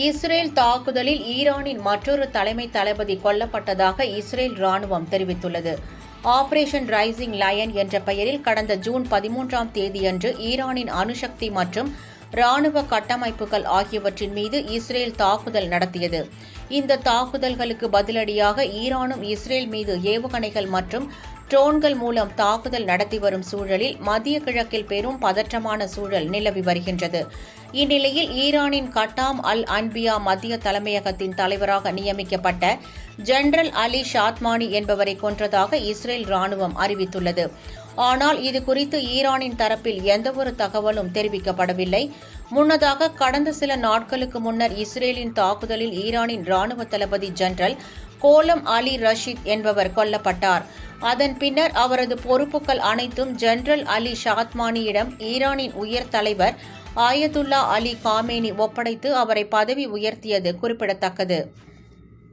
Israel தாக்குதலில் ஈரானின் மற்றொரு தலைமை தளபதி கொல்லப்பட்டதாக இஸ்ரேல் ராணுவம் தெரிவித்துள்ளது. ஆபரேஷன் ரைசிங் லயன் என்ற பெயரில் கடந்த ஜூன் 13ஆம் தேதியன்று ஈரானின் அணுசக்தி மற்றும் ராணுவ கட்டமைப்புகள் ஆகியவற்றின் மீது இஸ்ரேல் தாக்குதல் நடத்தியது. இந்த தாக்குதல்களுக்கு பதிலடியாக ஈரானும் இஸ்ரேல் மீது ஏவுகணைகள் மற்றும் ட்ரோன்கள் மூலம் தாக்குதல் நடத்தி வரும் சூழலில் மத்திய கிழக்கில் பெரும் பதற்றமான சூழல் நிலவி வருகின்றது. இந்நிலையில் ஈரானின் கட்டாம் அல் அன்பியா மத்திய தலைமையகத்தின் தலைவராக நியமிக்கப்பட்ட ஜெனரல் அலி ஷாத்மானி என்பவரை கொன்றதாக இஸ்ரேல் ராணுவம் அறிவித்துள்ளது. ஆனால் இதுகுறித்து ஈரானின் தரப்பில் எந்தவொரு தகவலும் தெரிவிக்கப்படவில்லை. முன்னதாக கடந்த சில நாட்களுக்கு முன்னர் இஸ்ரேலின் தாக்குதலில் ஈரானின் ராணுவ தளபதி ஜெனரல் கோலம் அலி ரஷீத் என்பவர் கொல்லப்பட்டார். அதன் பின்னர் அவரது பொறுப்புகள் அனைத்தும் ஜெனரல் அலி ஷாத்மானியிடம் ஈரானின் உயர் தலைவர் ஆயதுல்லா அலி காமேனி ஒப்படைத்து அவரை பதவி உயர்த்தியது குறிப்பிடத்தக்கது.